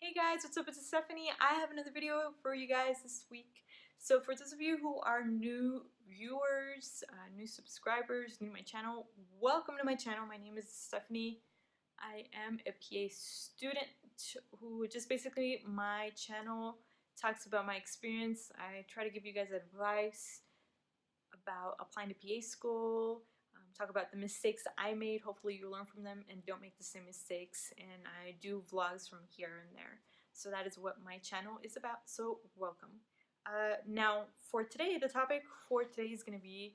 Hey guys, what's up? It's Stephanie. I have another video for you guys this week. So for those of you who are new viewers, new subscribers, new to my channel, welcome to my channel. My name is Stephanie. I am a PA student who just basically my channel talks about my experience. I try to give you guys advice about applying to PA school, talk about the mistakes that I made. Hopefully you learn from them and don't make the same mistakes. And I do vlogs from here and there. So that is what my channel is about. So welcome. Now for today, the topic for today is going to be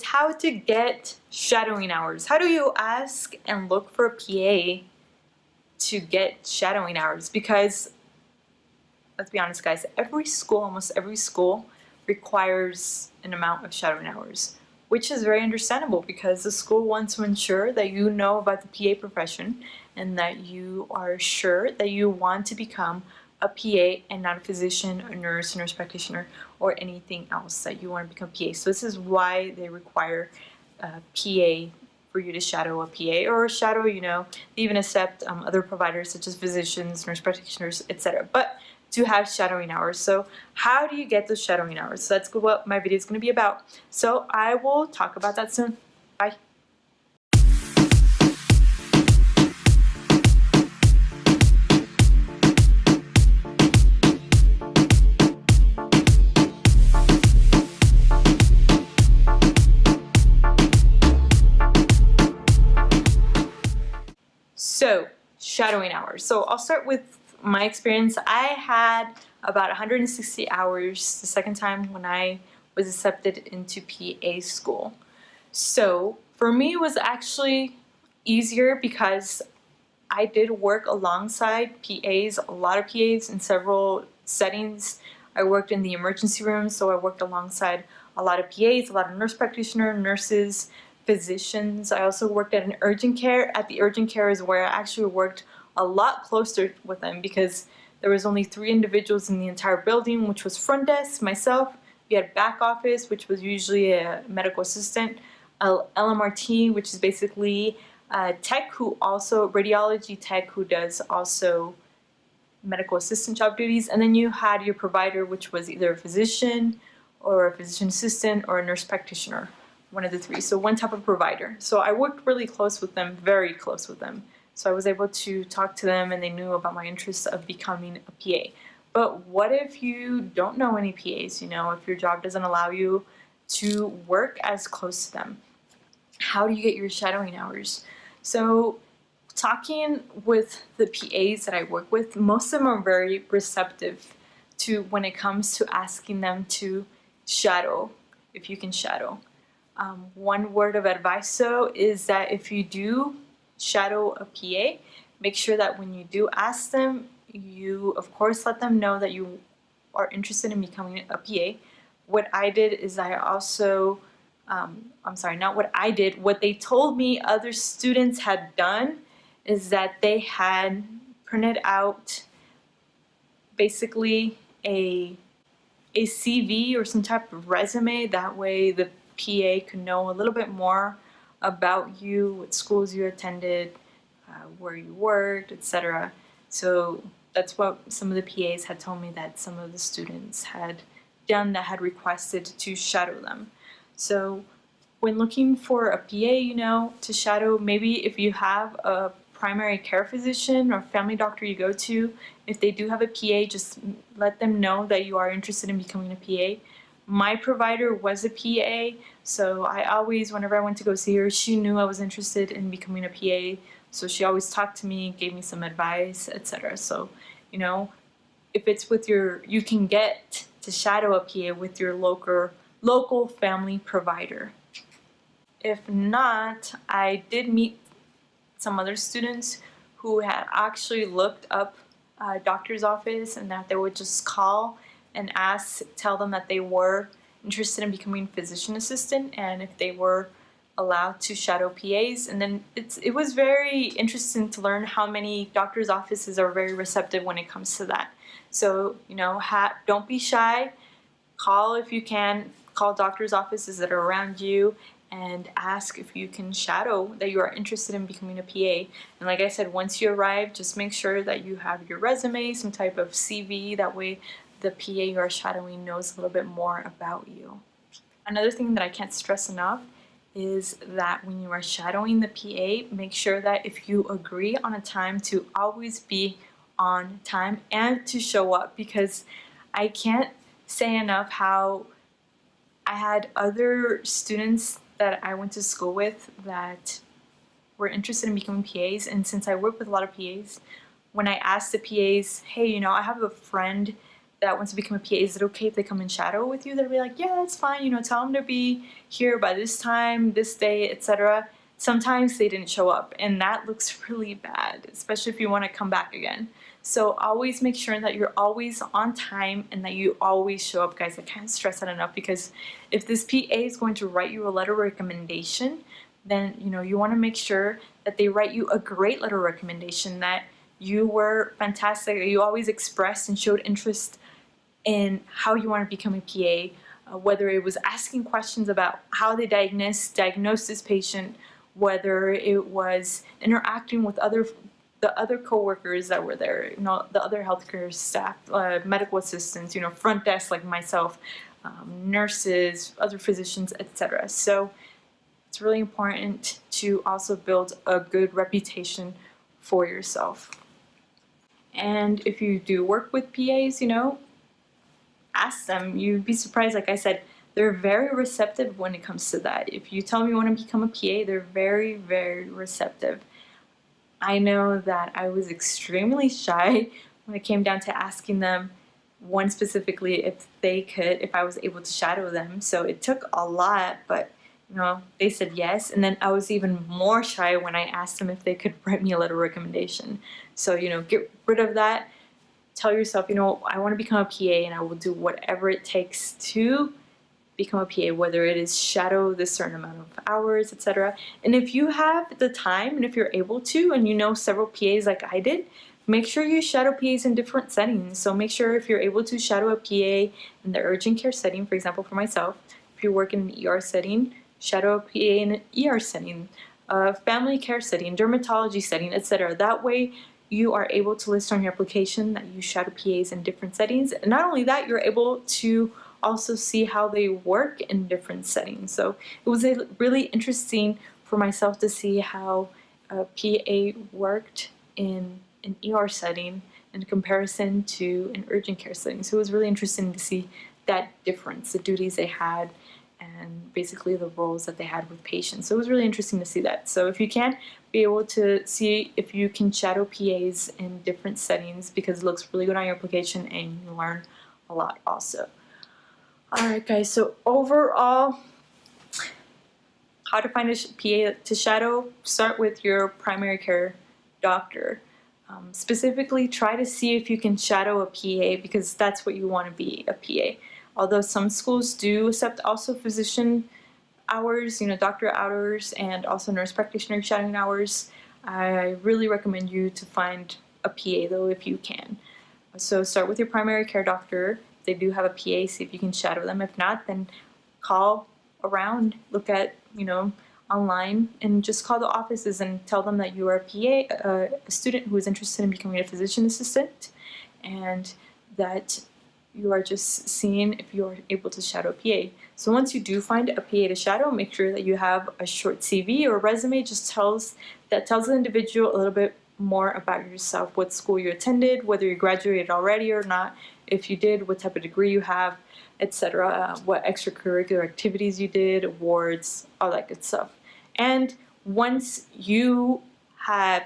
how to get shadowing hours. How do you ask and look for a PA to get shadowing hours? Because let's be honest guys, almost every school requires an amount of shadowing hours, which is very understandable because the school wants to ensure that you know about the PA profession and that you are sure that you want to become a PA and not a physician, a nurse practitioner, or anything else that you want to become PA. So this is why they require PA for you to shadow a PA or shadow, they even accept other providers such as physicians, nurse practitioners, etc. But to have shadowing hours. So how do you get those shadowing hours? So that's what my video is going to be about. So I will talk about that soon. Bye. So shadowing hours. So I'll start with my experience. I had about 160 hours the second time when I was accepted into PA school. So for me it was actually easier because I did work alongside PAs, a lot of PAs in several settings. I worked in the emergency room, so I worked alongside a lot of PAs, a lot of nurse practitioners, nurses, physicians. I also worked at an urgent care. At the urgent care is where I actually worked a lot closer with them because there was only 3 individuals in the entire building, which was front desk, myself. We had back office, which was usually a medical assistant, LMRT, which is basically tech who also, radiology tech who does also medical assistant job duties, and then you had your provider, which was either a physician or a physician assistant or a nurse practitioner, one of the 3. So one type of provider. So I worked really close with them, very close with them. So I was able to talk to them and they knew about my interest of becoming a PA. But what if you don't know any PAs, if your job doesn't allow you to work as close to them? How do you get your shadowing hours? So talking with the PAs that I work with, most of them are very receptive to when it comes to asking them to shadow, if you can shadow. One word of advice though is that if you do shadow a PA, make sure that when you do ask them, you of course let them know that you are interested in becoming a PA. What I did is I also, what they told me other students had done is that they had printed out basically a CV or some type of resume. That way the PA could know a little bit more about you, what schools you attended, where you worked, etc. So that's what some of the PAs had told me that some of the students had done that had requested to shadow them. So when looking for a PA, to shadow, maybe if you have a primary care physician or family doctor you go to, if they do have a PA, just let them know that you are interested in becoming a PA. My provider was a PA, so I always, whenever I went to go see her, she knew I was interested in becoming a PA, so she always talked to me, gave me some advice, etc. So, if it's with you can get to shadow a PA with your local family provider. If not, I did meet some other students who had actually looked up a doctor's office and that they would just call and tell them that they were interested in becoming physician assistant and if they were allowed to shadow PAs. And then it was very interesting to learn how many doctor's offices are very receptive when it comes to that. So, don't be shy. Call if you can. Call doctor's offices that are around you and ask if you can shadow, that you are interested in becoming a PA. And like I said, once you arrive, just make sure that you have your resume, some type of CV, that way the PA you are shadowing knows a little bit more about you. Another thing that I can't stress enough is that when you are shadowing the PA, make sure that if you agree on a time, to always be on time and to show up, because I can't say enough how I had other students that I went to school with that were interested in becoming PAs, and since I work with a lot of PAs, when I asked the PAs, hey, I have a friend that wants to become a PA, is it okay if they come and shadow with you? They'll be like, yeah, that's fine, tell them to be here by this time, this day, etc. Sometimes they didn't show up, and that looks really bad, especially if you want to come back again. So always make sure that you're always on time and that you always show up, guys. I can't stress that enough, because if this PA is going to write you a letter of recommendation, then you want to make sure that they write you a great letter of recommendation, that you were fantastic, that you always expressed and showed interest in how you want to become a PA, whether it was asking questions about how they diagnosed this patient, whether it was interacting with the other coworkers that were there, the other healthcare staff, medical assistants, front desk like myself, nurses, other physicians, etc. So it's really important to also build a good reputation for yourself. And if you do work with PAs, ask them. You'd be surprised. Like I said, they're very receptive when it comes to that. If you tell them you want to become a PA, they're very, very receptive. I know that I was extremely shy when it came down to asking them, one specifically, if I was able to shadow them. So it took a lot, but they said yes. And then I was even more shy when I asked them if they could write me a letter of recommendation. So, get rid of that. Tell yourself, I want to become a PA, and I will do whatever it takes to become a PA, whether it is shadow this certain amount of hours, etc. And if you have the time and if you're able to, and several PAs like I did, make sure you shadow PAs in different settings. So make sure if you're able to shadow a PA in the urgent care setting, for example, for myself, if you work in an ER setting, shadow a PA in an ER setting, family care setting, dermatology setting, etc. That way you are able to list on your application that you shadow PAs in different settings. And not only that, you're able to also see how they work in different settings. So it was really interesting for myself to see how a PA worked in an ER setting in comparison to an urgent care setting. So it was really interesting to see that difference, the duties they had, and basically the roles that they had with patients. So it was really interesting to see that. So if you can, be able to see if you can shadow PAs in different settings, because it looks really good on your application and you learn a lot also. Alright guys, so overall, how to find a PA to shadow: start with your primary care doctor. Specifically, try to see if you can shadow a PA, because that's what you want to be, a PA. Although some schools do accept also physician hours, doctor hours, and also nurse practitioner shadowing hours, I really recommend you to find a PA though if you can. So start with your primary care doctor. If they do have a PA, see if you can shadow them. If not, then call around, look at, online, and just call the offices and tell them that you are a PA, a student who is interested in becoming a physician assistant, and that you are just seeing if you're able to shadow a PA. So once you do find a PA to shadow, make sure that you have a short CV or resume that tells the individual a little bit more about yourself, what school you attended, whether you graduated already or not, if you did, what type of degree you have, etc., what extracurricular activities you did, awards, all that good stuff. And once you have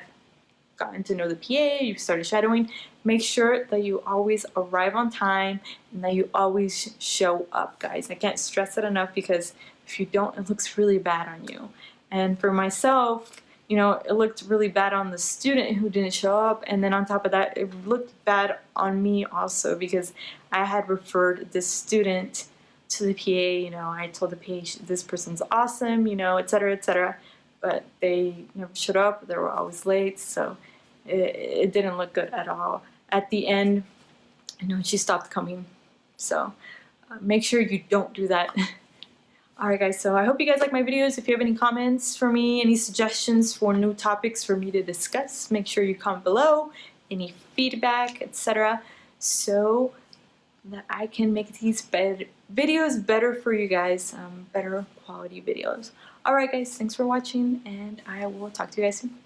gotten to know the PA, you've started shadowing, make sure that you always arrive on time and that you always show up, guys. I can't stress that enough, because if you don't, it looks really bad on you. And for myself, it looked really bad on the student who didn't show up, and then on top of that, it looked bad on me also, because I had referred this student to the PA. I told the PA this person's awesome, etc., etc., but they never showed up. They were always late, so it didn't look good at all. At the end, she stopped coming. So make sure you don't do that. Alright guys, so I hope you guys like my videos. If you have any comments for me, any suggestions for new topics for me to discuss, make sure you comment below, any feedback, etc. so that I can make these videos better for you guys, better quality videos. Alright guys, thanks for watching, and I will talk to you guys soon.